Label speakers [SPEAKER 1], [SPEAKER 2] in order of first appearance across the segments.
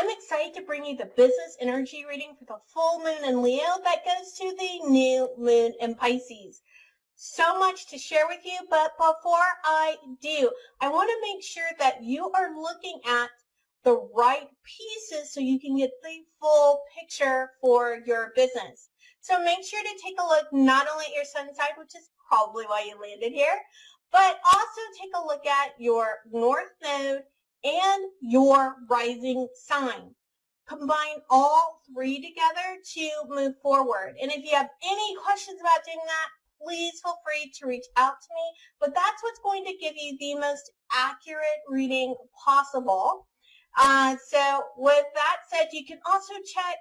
[SPEAKER 1] I'm excited to bring you the business energy reading for the full moon in Leo that goes to the new moon in Pisces. So much to share with you, but before I do, I want to make sure that you are looking at the right pieces so you can get the full picture for your business. So make sure to take a look not only at your sun sign, which is probably why you landed here, but also take a look at your north node and your rising sign. Combine all three together to move forward. And if you have any questions about doing that, please feel free to reach out to me. But that's what's going to give you the most accurate reading possible. So with that said, you can also check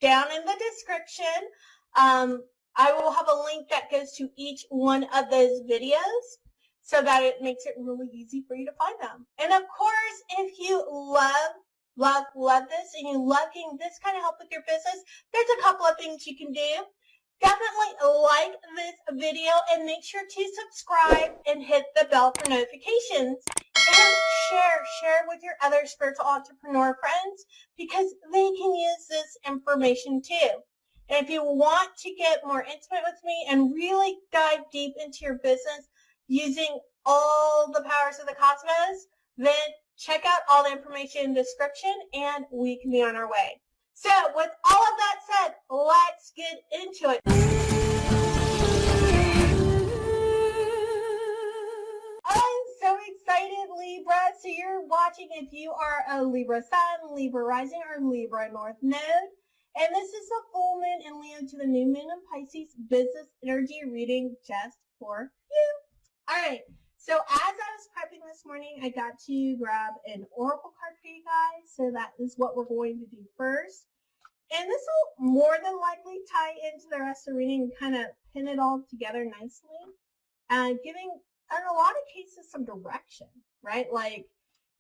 [SPEAKER 1] down in the description. I will have a link that goes to each one of those videos, so that it makes it really easy for you to find them. And of course, if you love this and you love getting this kind of help with your business, there's a couple of things you can do. Definitely like this video and make sure to subscribe and hit the bell for notifications. And share with your other spiritual entrepreneur friends because they can use this information too. And if you want to get more intimate with me and really dive deep into your business, using all the powers of the cosmos, then check out all the information in the description and we can be on our way. So with all of that said, let's get into it. I'm so excited, Libra. So you're watching if you are a Libra Sun, Libra Rising, or Libra North Node. And this is the full moon in Leo to the new moon in Pisces business energy reading just for you. All right, so as I was prepping this morning, I got to grab an oracle card for you guys. So that is what we're going to do first. And this will more than likely tie into the rest of the reading and kind of pin it all together nicely. Giving, in a lot of cases, some direction, right? Like,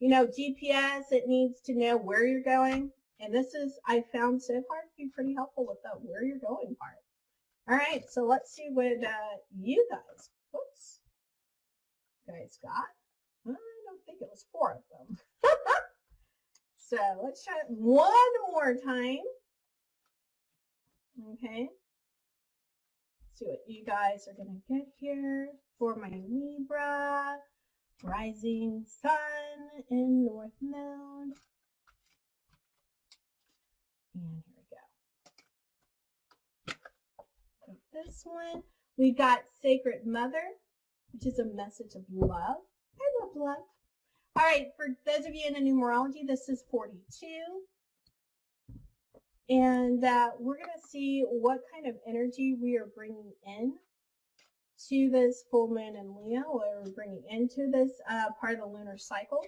[SPEAKER 1] you know, GPS, it needs to know where you're going. And this is, I found so far to be pretty helpful with the where you're going part. All right, so let's see what you guys, got. I don't think it was 4 of them. So let's try it one more time. Okay. See what you guys are going to get here for my Libra, rising sun in North Node. And here we go. This one, we got Sacred Mother, which is a message of love. I love love. All right, for those of you into numerology, this is 42. And we're going to see what kind of energy we are bringing in to this full moon in Leo, or we're bringing into this part of the lunar cycle.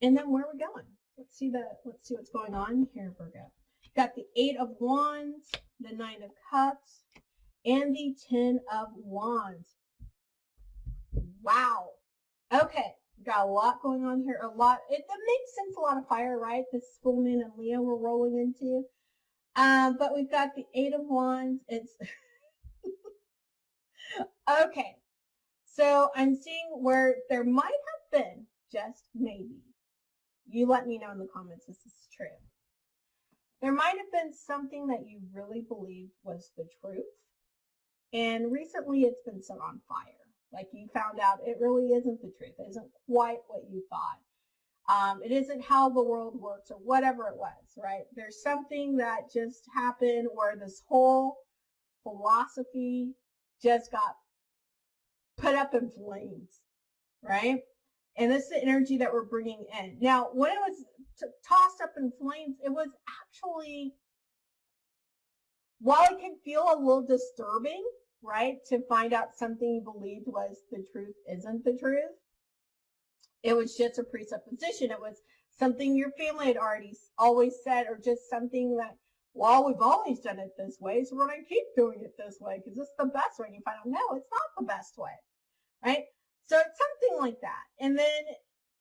[SPEAKER 1] And then where we're going. Let's see what's going on here, Virgo. Got the 8 of Wands, the 9 of Cups, and the 10 of Wands. Wow. Okay. Got a lot going on here. It makes sense. A lot of fire, right? This full moon in Leo we're rolling into. But we've got the 8 of Wands. It's okay. So I'm seeing where there might have been, just maybe. You let me know in the comments if this is true. There might have been something that you really believed was the truth. And recently it's been set on fire. Like you found out it really isn't the truth. It isn't quite what you thought. It isn't how the world works or whatever it was, right? There's something that just happened where this whole philosophy just got put up in flames, right? And this is the energy that we're bringing in. Now, when it was tossed up in flames, it was actually, while it can feel a little disturbing, right, to find out something you believed was the truth isn't the truth, it was just a presupposition. It was something your family had always said, or just something that, well, we've always done it this way, so we're going to keep doing it this way because it's the best way. And you find out, no, it's not the best way, right? So it's something like that. And then,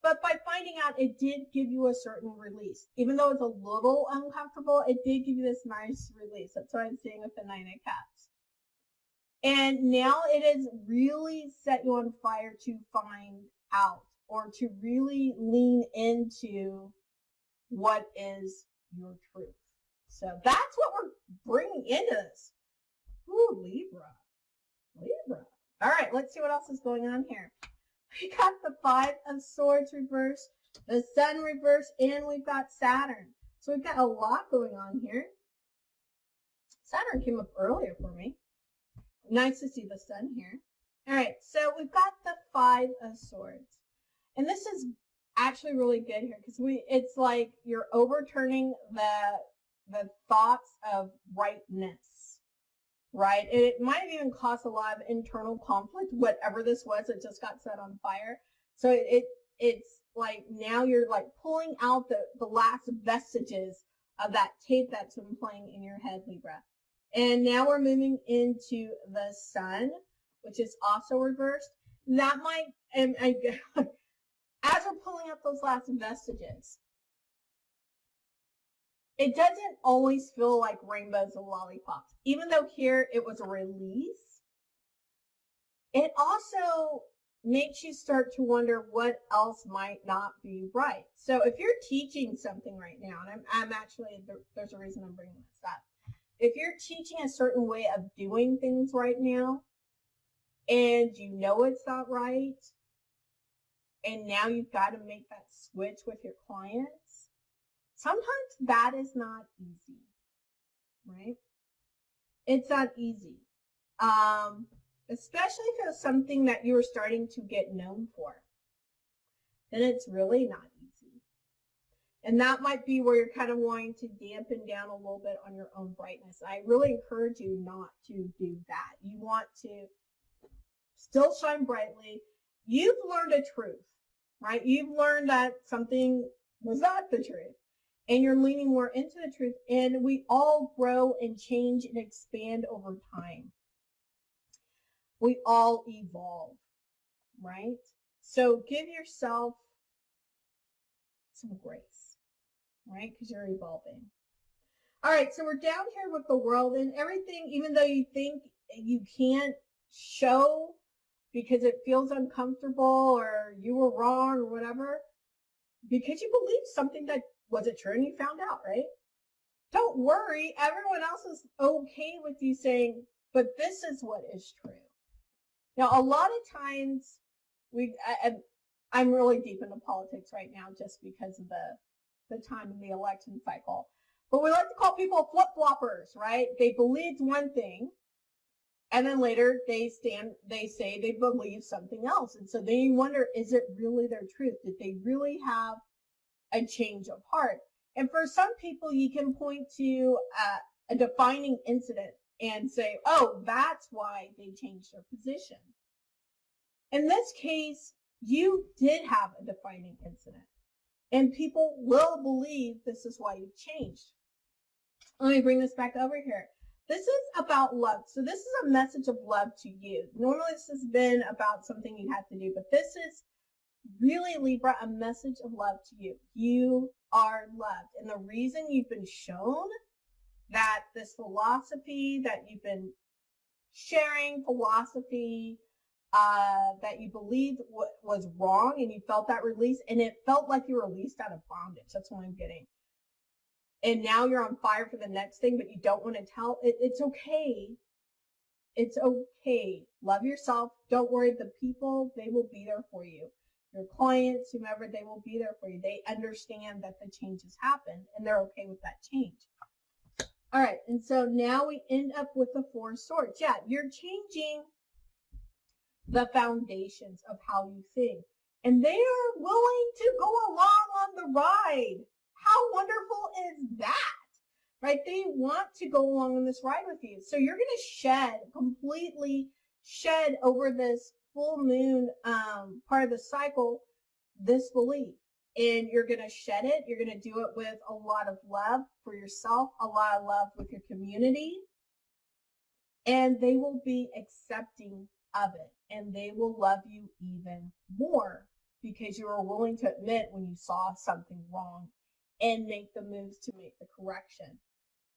[SPEAKER 1] but by finding out, it did give you a certain release. Even though it's a little uncomfortable, it did give you this nice release. That's what I'm seeing with the 9 of Cups. And now it has really set you on fire to find out, or to really lean into what is your truth. So that's what we're bringing into this. Ooh, Libra. All right, let's see what else is going on here. We got the 5 of Swords reversed, the Sun reversed, and we've got Saturn. So we've got a lot going on here. Saturn came up earlier for me. Nice to see the Sun here. All right, so we've got the 5 of Swords. And this is actually really good here because it's like you're overturning the thoughts of rightness, right? And it might have even caused a lot of internal conflict, whatever this was, it just got set on fire. So it's like now you're like pulling out the last vestiges of that tape that's been playing in your head, Libra. And now we're moving into the Sun, which is also reversed. That might, as we're pulling up those last vestiges, it doesn't always feel like rainbows and lollipops. Even though here it was a release, it also makes you start to wonder what else might not be right. So if you're teaching something right now, and I'm actually, there's a reason I'm bringing this up. If you're teaching a certain way of doing things right now, and you know it's not right, and now you've got to make that switch with your clients, sometimes that is not easy, right? It's not easy. Especially if it's something that you're starting to get known for, then it's really not easy. And that might be where you're kind of wanting to dampen down a little bit on your own brightness. I really encourage you not to do that. You want to still shine brightly. You've learned a truth, right? You've learned that something was not the truth, and you're leaning more into the truth. And we all grow and change and expand over time. We all evolve, right? So give yourself some grace, right? Because you're evolving. All right, so we're down here with the World, and everything, even though you think you can't show because it feels uncomfortable or you were wrong or whatever, because you believe something that wasn't true and you found out, right? Don't worry. Everyone else is okay with you saying, but this is what is true. Now, a lot of times, I'm really deep into politics right now just because of the time in the election cycle. But we like to call people flip-floppers, right? They believed one thing, and then later they say they believe something else. And so then you wonder, is it really their truth? Did they really have a change of heart? And for some people, you can point to a defining incident and say, oh, that's why they changed their position. In this case, you did have a defining incident, and people will believe this is why you've changed. Let me bring this back over here. This is about love. So this is a message of love to you. Normally this has been about something you have to do, but this is really, Libra, a message of love to you. You are loved. And the reason you've been shown that this philosophy that you've been sharing, that you believed was wrong, and you felt that release, and it felt like you were released out of bondage. That's what I'm getting. And now you're on fire for the next thing, but you don't want to tell. It's okay. It's okay. Love yourself. Don't worry. The people, they will be there for you. Your clients, whomever, they will be there for you. They understand that the change has happened, and they're okay with that change. All right, and so now we end up with the 4 of Swords. Yeah, you're changing the foundations of how you think, and they are willing to go along on the ride. How wonderful is that, right? They want to go along on this ride with you. So you're going to completely shed over this full moon part of the cycle, this belief. And you're going to shed it. You're going to do it with a lot of love for yourself, a lot of love with your community. And they will be accepting of it. And they will love you even more because you are willing to admit when you saw something wrong and make the moves to make the correction.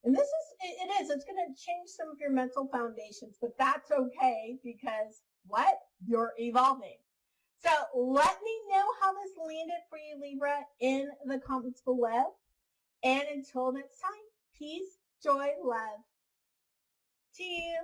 [SPEAKER 1] And this is, it's going to change some of your mental foundations, but that's okay because what? You're evolving. So let me know how this landed for you, Libra, in the comments below. And until next time, peace, joy, love to you.